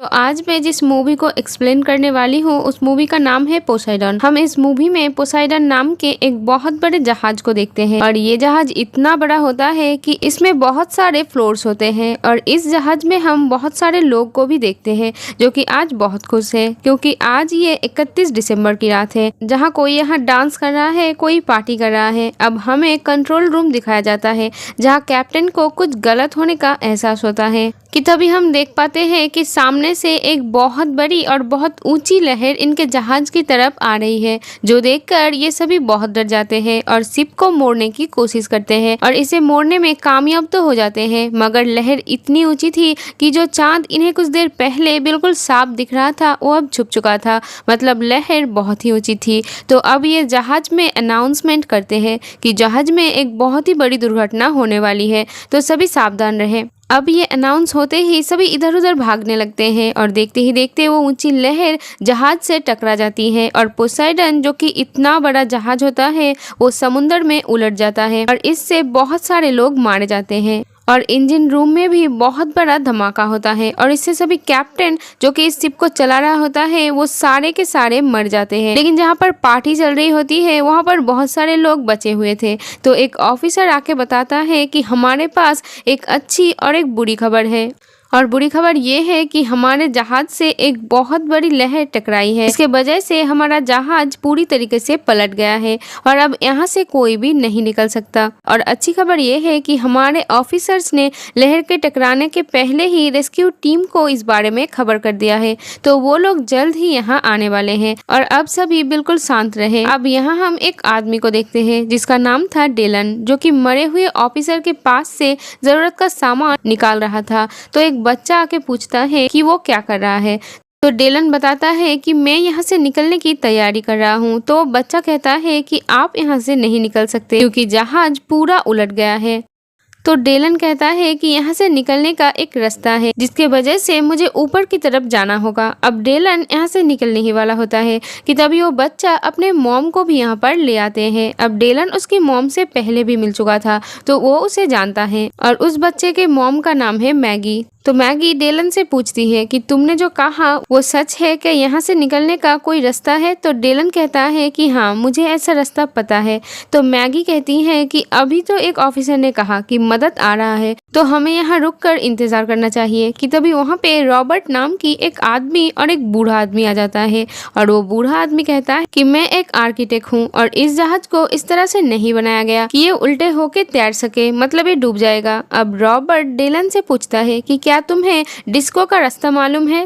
तो आज मैं जिस मूवी को एक्सप्लेन करने वाली हूँ उस मूवी का नाम है पोसाइडन। हम इस मूवी में पोसाइडन नाम के एक बहुत बड़े जहाज को देखते हैं और ये जहाज इतना बड़ा होता है कि इसमें बहुत सारे फ्लोर्स होते हैं और इस जहाज में हम बहुत सारे लोग को भी देखते हैं जो कि आज बहुत खुश है क्योंकि आज ये 31 दिसंबर की रात है जहाँ कोई यहाँ डांस कर रहा है, कोई पार्टी कर रहा है। अब हमें कंट्रोल रूम दिखाया जाता है जहाँ कैप्टन को कुछ गलत होने का एहसास होता है कि तभी हम देख पाते हैं कि सामने से एक बहुत बड़ी और बहुत ऊंची लहर इनके जहाज की तरफ आ रही है, जो देखकर ये सभी बहुत डर जाते हैं और शिप को मोड़ने की कोशिश करते हैं और इसे मोड़ने में कामयाब तो हो जाते हैं, मगर लहर इतनी ऊंची थी कि जो चांद इन्हें कुछ देर पहले बिल्कुल साफ दिख रहा था वो अब छुप चुका था। मतलब लहर बहुत ही ऊंची थी। तो अब ये जहाज में अनाउंसमेंट करते हैं कि जहाज में एक बहुत ही बड़ी दुर्घटना होने वाली है, तो सभी सावधान रहें। अब ये अनाउंस होते ही सभी इधर उधर भागने लगते हैं और देखते ही देखते वो ऊंची लहर जहाज से टकरा जाती है और पोसाइडन जो कि इतना बड़ा जहाज होता है वो समुद्र में उलट जाता है और इससे बहुत सारे लोग मारे जाते हैं और इंजन रूम में भी बहुत बड़ा धमाका होता है और इससे सभी कैप्टन जो कि इस शिप को चला रहा होता है वो सारे के सारे मर जाते हैं। लेकिन जहाँ पर पार्टी चल रही होती है वहाँ पर बहुत सारे लोग बचे हुए थे। तो एक ऑफिसर आके बताता है कि हमारे पास एक अच्छी और एक बुरी खबर है और बुरी खबर ये है कि हमारे जहाज से एक बहुत बड़ी लहर टकराई है। इसके वजह से हमारा जहाज पूरी तरीके से पलट गया है और अब यहाँ से कोई भी नहीं निकल सकता। और अच्छी खबर ये है कि हमारे ऑफिसर्स ने लहर के टकराने के पहले ही रेस्क्यू टीम को इस बारे में खबर कर दिया है, तो वो लोग जल्द ही यहाँ आने वाले हैं और अब सभी बिल्कुल शांत रहे। अब यहाँ हम एक आदमी को देखते हैं जिसका नाम था डेलन, जो कि मरे हुए ऑफिसर के पास से जरूरत का सामान निकाल रहा था। तो एक बच्चा आके पूछता है कि वो क्या कर रहा है। तो डेलन बताता है कि मैं यहाँ से निकलने की तैयारी कर रहा हूँ। तो बच्चा कहता है कि आप यहाँ से नहीं निकल सकते क्योंकि जहाज पूरा उलट गया है। तो डेलन कहता है कि यहाँ से निकलने का एक रास्ता है जिसके वजह से मुझे ऊपर की तरफ जाना होगा। अब डेलन यहाँ से निकलने ही वाला होता है कि तभी वो बच्चा अपने मॉम को भी यहाँ पर ले आते हैं। अब डेलन उसकी मॉम से पहले भी मिल चुका था तो वो उसे जानता है और उस बच्चे के मॉम का नाम है मैगी। तो मैगी डेलन से पूछती है कि तुमने जो कहा वो सच है कि यहाँ से निकलने का कोई रास्ता है। तो डेलन कहता है कि हाँ, मुझे ऐसा रास्ता पता है। तो मैगी कहती है कि अभी तो एक ऑफिसर ने कहा कि मदद आ रहा है तो हमें यहाँ रुककर इंतजार करना चाहिए। कि तभी वहाँ पे रॉबर्ट नाम की एक आदमी और एक बूढ़ा आदमी आ जाता है और वो बूढ़ा आदमी कहता है कि मैं एक आर्किटेक्ट हूँ और इस जहाज को इस तरह से नहीं बनाया गया कि ये उल्टे होके तैर सके, मतलब ये डूब जाएगा। अब रॉबर्ट डेलन से पूछता है कि क्या तुम्हें डिस्को का रास्ता मालूम है।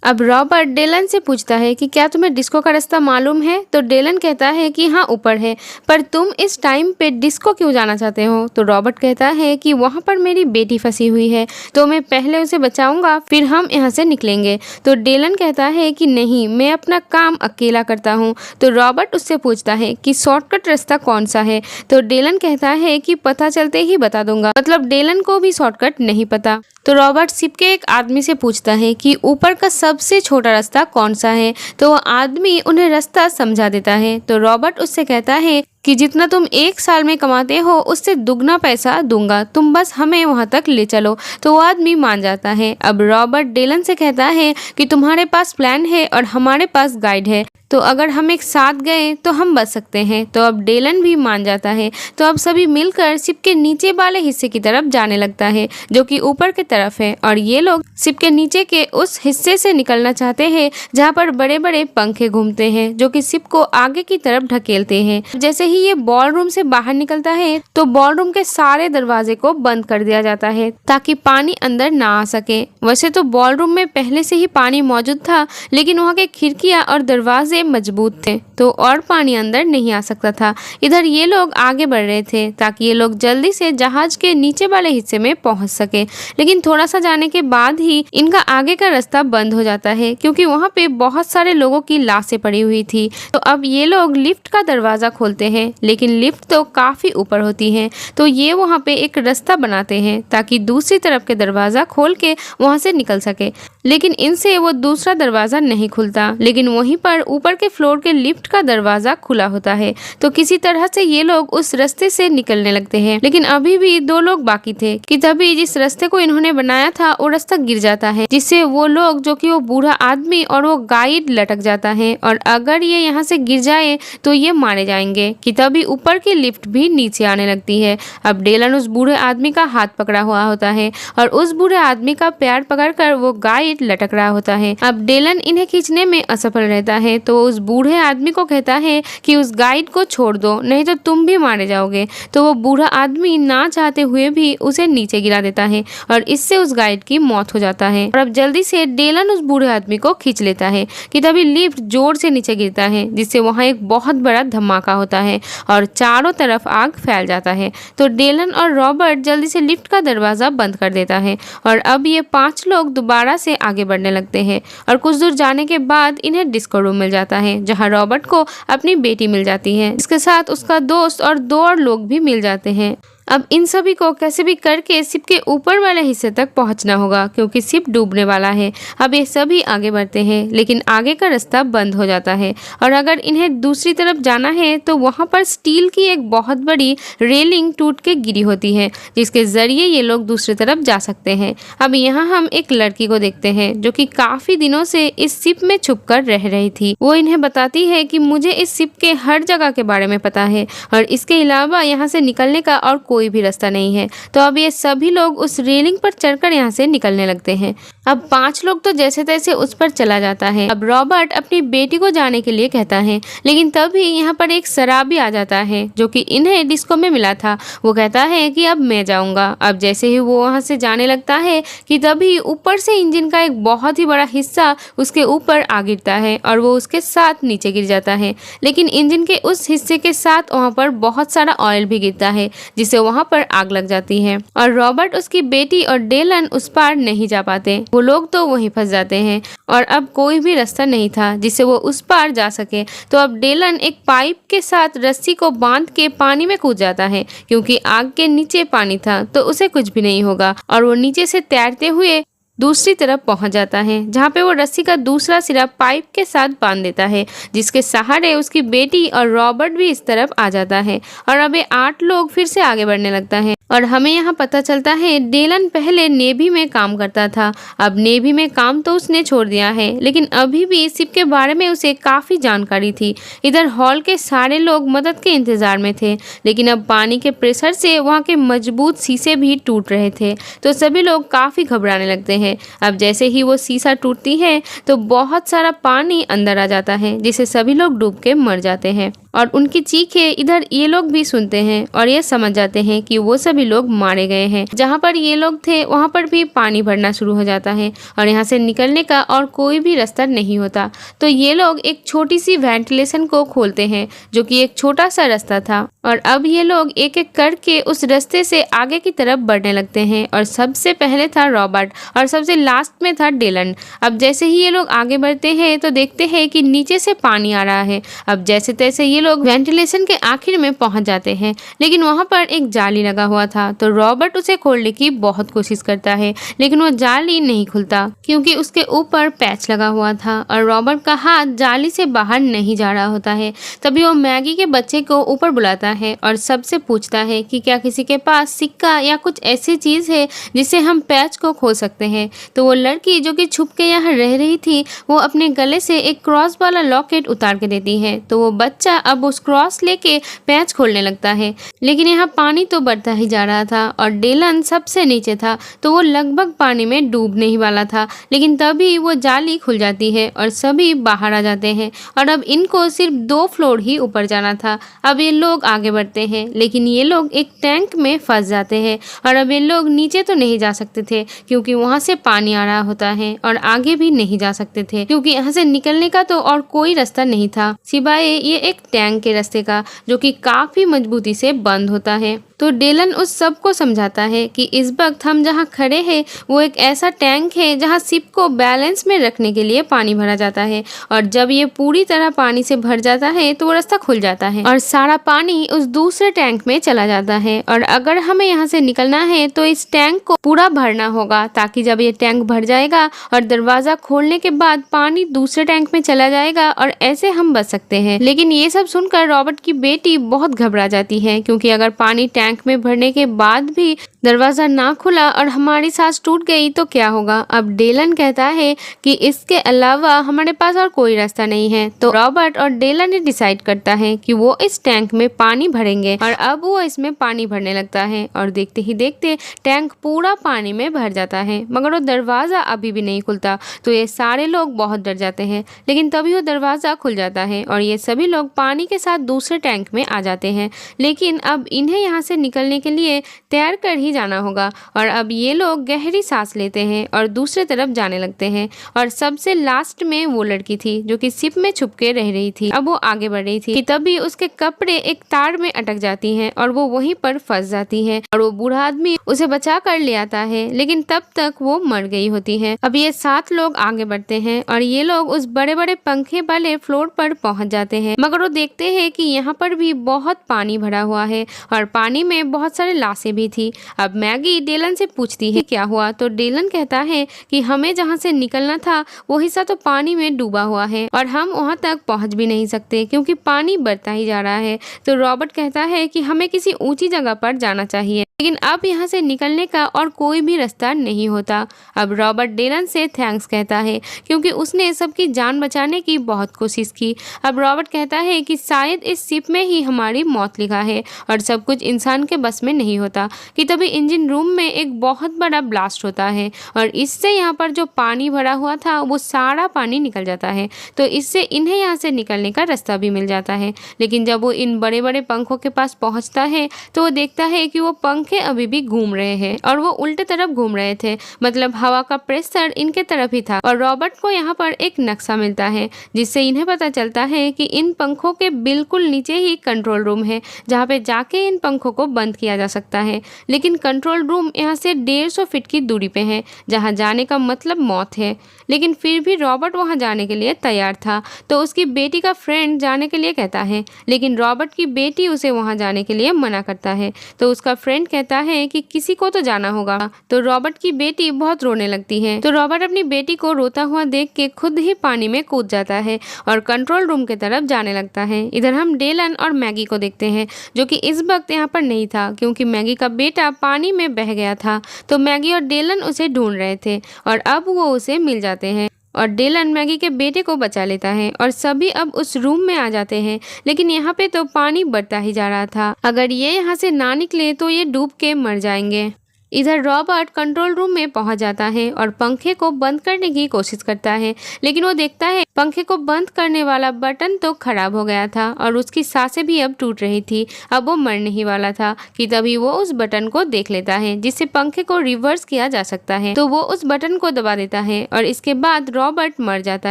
अब रॉबर्ट डेलन से पूछता है कि क्या तुम्हें डिस्को का रास्ता मालूम है। तो डेलन कहता है कि हाँ, ऊपर है, पर तुम इस टाइम पे डिस्को क्यों जाना चाहते हो। तो रॉबर्ट कहता है कि वहाँ पर मेरी बेटी फंसी हुई है तो मैं पहले उसे बचाऊंगा फिर हम यहाँ से निकलेंगे। तो डेलन कहता है कि नहीं, मैं अपना काम अकेला करता हूँ। तो रॉबर्ट उससे पूछता है कि शॉर्टकट रास्ता कौन सा है। तो डेलन कहता है कि पता चलते ही बता दूंगा। मतलब डेलन को भी शॉर्टकट नहीं पता। तो रॉबर्ट शिप के एक आदमी से पूछता है कि ऊपर का सबसे छोटा रास्ता कौन सा है। तो वो आदमी उन्हें रास्ता समझा देता है। तो रॉबर्ट उससे कहता है कि जितना तुम एक साल में कमाते हो उससे दुगना पैसा दूंगा, तुम बस हमें वहां तक ले चलो। तो वो आदमी मान जाता है। अब रॉबर्ट डेलन से कहता है कि तुम्हारे पास प्लान है और हमारे पास गाइड है, तो अगर हम एक साथ गए तो हम बच सकते हैं। तो अब डेलन भी मान जाता है। तो अब सभी मिलकर शिप के नीचे वाले हिस्से की तरफ जाने लगता है जो कि ऊपर की तरफ है और ये लोग शिप के नीचे के उस हिस्से से निकलना चाहते हैं जहाँ पर बड़े बड़े पंखे घूमते हैं जो कि शिप को आगे की तरफ ढकेलते हैं। जैसे ही ये बॉल रूम से बाहर निकलता है तो बॉल रूम के सारे दरवाजे को बंद कर दिया जाता है ताकि पानी अंदर ना आ सके। वैसे तो बॉल रूम में पहले से ही पानी मौजूद था लेकिन वहाँ के खिड़कियाँ और दरवाजे मजबूत थे तो और पानी अंदर नहीं आ सकता था। इधर ये लोग आगे बढ़ रहे थे ताकि ये लोग जल्दी से जहाज के नीचे वाले हिस्से में पहुंच सके। लेकिन थोड़ा सा जाने के बाद ही इनका आगे का रास्ता बंद हो जाता है क्योंकि वहाँ पे बहुत सारे लोगों की लाशें पड़ी हुई थी। तो अब ये लोग लिफ्ट का दरवाजा खोलते हैं लेकिन लिफ्ट तो काफी ऊपर होती है। तो ये वहाँ पे एक रास्ता बनाते हैं ताकि दूसरी तरफ के दरवाजा खोल के वहाँ से निकल सके। लेकिन इनसे वो दूसरा दरवाजा नहीं खुलता। लेकिन वहीं पर ऊपर ऊपर के फ्लोर के लिफ्ट का दरवाजा खुला होता है। तो किसी तरह से ये लोग उस रास्ते से निकलने लगते हैं, लेकिन अभी भी 2 लोग बाकी थे कि तभी जिस रास्ते को इन्होंने बनाया था वो रास्ता गिर जाता है, जिससे वो लोग जो कि वो बूढ़ा आदमी और वो गाइड लटक जाता है और अगर ये यहाँ से गिर जाए तो ये मारे जाएंगे। कि तभी ऊपर की लिफ्ट भी नीचे आने लगती है। अब डेलन उस बूढ़े आदमी का हाथ पकड़ा हुआ होता है और उस बूढ़े आदमी का पैर पकड़कर वो गाइड लटक रहा होता है। अब डेलन इन्हें खींचने में असफल रहता है तो उस बूढ़े आदमी को कहता है कि उस गाइड को छोड़ दो, नहीं तो तुम भी मारे जाओगे। तो वो बूढ़ा आदमी ना चाहते हुए भी उसे नीचे गिरा देता है और इससे उस गाइड की मौत हो जाता है। और अब जल्दी से डेलन उस बूढ़े आदमी को खींच लेता है कि तभी लिफ्ट जोर से नीचे गिरता है, जिससे वहाँ एक बहुत बड़ा धमाका होता है और चारों तरफ आग फैल जाता है। तो डेलन और रॉबर्ट जल्दी से लिफ्ट का दरवाजा बंद कर देता है और अब ये 5 लोग दोबारा से आगे बढ़ने लगते हैं और कुछ दूर जाने के बाद इन्हें डिस्को रूम मिल जाता है, जहाँ रॉबर्ट को अपनी बेटी मिल जाती है, इसके साथ उसका दोस्त और 2 और लोग भी मिल जाते हैं। अब इन सभी को कैसे भी करके शिप के ऊपर वाले हिस्से तक पहुंचना होगा क्योंकि शिप डूबने वाला है। अब ये सभी आगे बढ़ते हैं लेकिन आगे का रास्ता बंद हो जाता है और अगर इन्हें दूसरी तरफ जाना है तो वहां पर स्टील की एक बहुत बड़ी रेलिंग टूट के गिरी होती है, जिसके जरिए ये लोग दूसरी तरफ जा सकते हैं। अब यहाँ हम एक लड़की को देखते हैं जो कि काफी दिनों से इस शिप में छुप कर रह रही थी। वो इन्हें बताती है कि मुझे इस शिप के हर जगह के बारे में पता है और इसके अलावा यहाँ से निकलने का और कोई भी रास्ता नहीं है। तो अब ये सभी लोग उस रेलिंग पर चढ़कर यहाँ से निकलने लगते हैं। अब 5 लोग तो जैसे तैसे उस पर चला जाता है। अब रॉबर्ट अपनी बेटी को जाने के लिए कहता है, लेकिन तभी यहाँ पर एक शराबी आ जाता है जो कि इन्हें डिस्को में मिला था। वो कहता है कि अब मैं जाऊंगा। अब जैसे ही वो वहाँ से जाने लगता है कि तभी ऊपर से इंजन का एक बहुत ही बड़ा हिस्सा उसके ऊपर आ गिरता है और वो उसके साथ नीचे गिर जाता है। लेकिन इंजन के उस हिस्से के साथ वहाँ पर बहुत सारा ऑयल भी गिरता है, जिससे वहाँ पर आग लग जाती है और रॉबर्ट, उसकी बेटी और डेलन उस पार नहीं जा पाते। वो लोग तो वहीं फंस जाते हैं और अब कोई भी रास्ता नहीं था जिससे वो उस पार जा सके। तो अब डेलन एक पाइप के साथ रस्सी को बांध के पानी में कूद जाता है क्योंकि आग के नीचे पानी था तो उसे कुछ भी नहीं होगा और वो नीचे से तैरते हुए दूसरी तरफ पहुंच जाता है, जहाँ पे वो रस्सी का दूसरा सिरा पाइप के साथ बांध देता है, जिसके सहारे उसकी बेटी और रॉबर्ट भी इस तरफ आ जाता है और अब ये 8 लोग फिर से आगे बढ़ने लगता है। और हमें यहाँ पता चलता है डेलन पहले नेवी में काम करता था। अब नेवी में काम तो उसने छोड़ दिया है, लेकिन अभी भी शिप के बारे में उसे काफी जानकारी थी। इधर हॉल के सारे लोग मदद के इंतजार में थे, लेकिन अब पानी के प्रेशर से वहाँ के मजबूत शीशे भी टूट रहे थे, तो सभी लोग काफी घबराने लगते हैं। अब जैसे ही वो शीशा टूटती है तो बहुत सारा पानी अंदर आ जाता है, जिससे सभी लोग डूब के मर जाते हैं और उनकी चीखें इधर ये लोग भी सुनते हैं और ये समझ जाते हैं कि वो सभी लोग मारे गए हैं। जहाँ पर ये लोग थे वहाँ पर भी पानी भरना शुरू हो जाता है और यहाँ से निकलने का और कोई भी रास्ता नहीं होता। तो ये लोग एक छोटी सी वेंटिलेशन को खोलते हैं जो कि एक छोटा सा रास्ता था और अब ये लोग एक एक करके उस रास्ते से आगे की तरफ बढ़ने लगते हैं और सबसे पहले था रॉबर्ट और सबसे लास्ट में था डेलन। अब जैसे ही ये लोग आगे बढ़ते हैं तो देखते हैं कि नीचे से पानी आ रहा है। अब जैसे तैसे ये लोग वेंटिलेशन के आखिर में पहुंच जाते हैं, लेकिन वहां पर एक जाली लगा हुआ था। तो रॉबर्ट उसे खोलने की बहुत कोशिश करता है, लेकिन वो जाली नहीं खुलता क्योंकि उसके ऊपर पैच लगा हुआ था और रॉबर्ट का हाथ जाली से बाहर नहीं जा रहा होता है। तभी वो मैगी के बच्चे को ऊपर बुलाता है और सबसे पूछता है कि क्या किसी के पास सिक्का या कुछ ऐसी चीज है जिससे हम पैच को खोल सकते हैं। तो वो लड़की जो कि छुप के यहाँ रह रही थी, वो अपने गले से एक क्रॉस वाला लॉकेट उतार के देती है। तो वो बच्चा अब उस क्रॉस लेके पैच खोलने लगता है, लेकिन यहाँ पानी तो बढ़ता ही जा रहा था और डेलन सबसे नीचे था, तो वो लगभग पानी में डूबने ही वाला था। लेकिन तभी वो जाली खुल जाती है और सभी बाहर आ जाते हैं और अब इनको सिर्फ 2 फ्लोर ही ऊपर जाना था। अब ये लोग आगे बढ़ते हैं, लेकिन ये लोग एक टैंक में फंस जाते हैं और अब ये लोग नीचे तो नहीं जा सकते थे क्योंकि वहाँ से पानी आ रहा होता है और आगे भी नहीं जा सकते थे क्योंकि यहाँ से निकलने का तो और कोई रास्ता नहीं था सिवाय ये एक टैंक के रास्ते का, जो कि काफी मजबूती से बंद होता है। तो डेलन उस सब को समझाता है कि इस वक्त हम जहाँ खड़े हैं वो एक ऐसा टैंक है जहाँ शिप को बैलेंस में रखने के लिए पानी भरा जाता है और जब ये पूरी तरह पानी से भर जाता है तो वो रास्ता खुल जाता है और सारा पानी उस दूसरे टैंक में चला जाता है। और अगर हमें यहाँ से निकलना है तो इस टैंक को पूरा भरना होगा ताकि जब अब ये टैंक भर जाएगा और दरवाजा खोलने के बाद पानी दूसरे टैंक में चला जाएगा और ऐसे हम बच सकते हैं। लेकिन ये सब सुनकर रॉबर्ट की बेटी बहुत घबरा जाती है, क्योंकि अगर पानी टैंक में भरने के बाद भी दरवाजा ना खुला और हमारी सांस टूट गई तो क्या होगा। अब डेलन कहता है कि इसके अलावा हमारे पास और कोई रास्ता नहीं है। तो रॉबर्ट और डेलन ने डिसाइड करता है कि वो इस टैंक में पानी भरेंगे और अब वो इसमें पानी भरने लगता है और देखते ही देखते टैंक पूरा पानी में भर जाता है, मगर वो दरवाजा अभी भी नहीं खुलता। तो ये सारे लोग बहुत डर जाते हैं, लेकिन तभी वो दरवाजा खुल जाता है और ये सभी लोग पानी के साथ दूसरे टैंक में आ जाते हैं। लेकिन अब इन्हें यहाँ से निकलने के लिए तैर कर ही जाना होगा और अब ये लोग गहरी सांस लेते हैं और दूसरे तरफ जाने लगते हैं। और सबसे लास्ट में वो लड़की थी जो कि शिप में छुप के रह रही थी। अब वो आगे बढ़ रही थी कि तभी उसके कपड़े एक तार में अटक जाती हैं और वो वहीं पर फंस जाती है और वो बूढ़ा आदमी उसे बचा कर ले आता है, लेकिन तब तक वो मर गई होती है। अब ये 7 लोग आगे बढ़ते हैं और ये लोग उस बड़े बड़े पंखे वाले फ्लोर पर पहुंच जाते हैं, मगर वो देखते हैं कि यहाँ पर भी बहुत पानी भरा हुआ है और पानी में बहुत सारे लाशें भी थी। अब मैगी डेलन से पूछती है क्या हुआ, तो डेलन कहता है कि हमें जहाँ से निकलना था वो हिस्सा तो पानी में डूबा हुआ है और हम वहाँ तक पहुँच भी नहीं सकते क्योंकि पानी बढ़ता ही जा रहा है। तो रॉबर्ट कहता है कि हमें किसी ऊंची जगह पर जाना चाहिए, लेकिन अब यहाँ से निकलने का और कोई भी रास्ता नहीं होता। अब रॉबर्ट डेलन से थैंक्स कहता है क्योंकि उसने सबकी जान बचाने की बहुत कोशिश की। अब रॉबर्ट कहता है कि शायद इस शिप में ही हमारी मौत लिखा है और सब कुछ इंसान के बस में नहीं होता कि तभी इंजन रूम में एक बहुत बड़ा ब्लास्ट होता है और इससे यहाँ पर जो पानी भरा हुआ था वो सारा पानी निकल जाता है। तो इससे इन्हें यहाँ से निकलने का रास्ता भी मिल जाता है। लेकिन जब वो इन बड़े बड़े पंखों के पास पहुँचता है तो वो देखता है कि वो पंखे अभी भी घूम रहे हैं और वो उल्टे तरफ घूम रहे थे, मतलब हवा का प्रेशर इनके तरफ ही था। और रॉबर्ट को यहाँ पर एक नक्शा मिलता है जिससे इन्हें पता चलता है कि इन पंखों के बिल्कुल नीचे ही कंट्रोल रूम है जहाँ पे जाके इन पंखों को बंद किया जा सकता है। लेकिन कंट्रोल रूम यहाँ से 150 फीट की दूरी पे है जहाँ जाने का मतलब मौत है। लेकिन फिर भी रॉबर्ट वहाँ जाने के लिए तैयार था, तो उसकी बेटी का फ्रेंड जाने के लिए कहता है, लेकिन रॉबर्ट की बेटी उसे वहाँ जाने के लिए मना करता है। तो उसका फ्रेंड कहता है कि किसी को तो जाना होगा। तो रॉबर्ट की बेटी बहुत रोने लगती है। तो रॉबर्ट अपनी बेटी को रोता हुआ देख के खुद ही पानी में कूद जाता है और कंट्रोल रूम की तरफ जाने लगता है। इधर हम डेलन और मैगी को देखते हैं जो कि इस वक्त यहाँ पर नहीं था क्योंकि मैगी का बेटा पानी में बह गया था। तो मैगी और डेलन उसे ढूंढ रहे थे और अब वो उसे मिल जाते हैं और डेलन मैगी के बेटे को बचा लेता है और सभी अब उस रूम में आ जाते हैं। लेकिन यहाँ पे तो पानी बढ़ता ही जा रहा था, अगर ये यहाँ से ना निकले तो ये डूब के मर जाएंगे। इधर रॉबर्ट कंट्रोल रूम में पहुंच जाता है और पंखे को बंद करने की कोशिश करता है, लेकिन वो देखता है पंखे को बंद करने वाला बटन तो खराब हो गया था और उसकी सांसें भी अब टूट रही थी। अब वो मरने ही वाला था कि तभी वो उस बटन को देख लेता है जिससे पंखे को रिवर्स किया जा सकता है। तो वो उस बटन को दबा देता है और इसके बाद रॉबर्ट मर जाता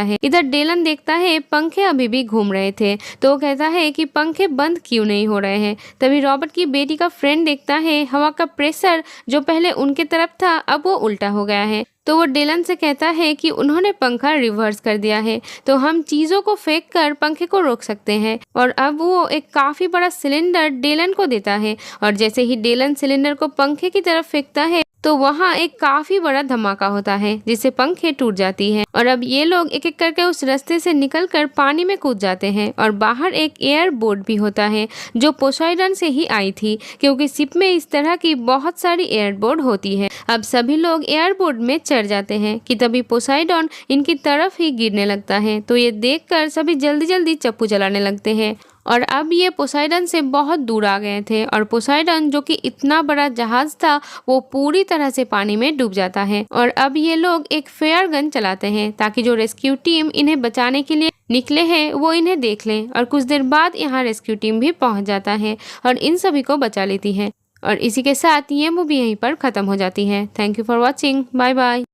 है। इधर डेलन देखता है पंखे अभी भी घूम रहे थे, तो वो कहता है कि पंखे बंद क्यों नहीं हो रहे हैं। तभी रॉबर्ट की बेटी का फ्रेंड देखता है हवा का प्रेशर जो पहले उनके तरफ था अब वो उल्टा हो गया है। तो वो डेलन से कहता है कि उन्होंने पंखा रिवर्स कर दिया है, तो हम चीजों को फेंक कर पंखे को रोक सकते हैं। और अब वो एक काफी बड़ा सिलेंडर डेलन को देता है और जैसे ही डेलन सिलेंडर को पंखे की तरफ फेंकता है तो वहाँ एक काफी बड़ा धमाका होता है जिससे पंखे टूट जाती है। और अब ये लोग एक एक करके उस रास्ते से निकलकर पानी में कूद जाते हैं और बाहर एक एयर बोट भी होता है जो पोसाइडन से ही आई थी क्योंकि शिप में इस तरह की बहुत सारी एयर बोट होती है। अब सभी लोग एयर बोट में चढ़ जाते हैं कि तभी पोसाइडन इनकी तरफ ही गिरने लगता है। तो ये देखकर सभी जल्दी जल्दी चप्पू चलाने लगते हैं और अब ये पोसाइडन से बहुत दूर आ गए थे और पोसाइडन जो कि इतना बड़ा जहाज था वो पूरी तरह से पानी में डूब जाता है। और अब ये लोग एक फेयर गन चलाते हैं ताकि जो रेस्क्यू टीम इन्हें बचाने के लिए निकले हैं वो इन्हें देख लें। और कुछ देर बाद यहाँ रेस्क्यू टीम भी पहुँच जाता है और इन सभी को बचा लेती है। और इसी के साथ ये मूवी यहीं पर खत्म हो जाती है। Thank you for watching, bye bye.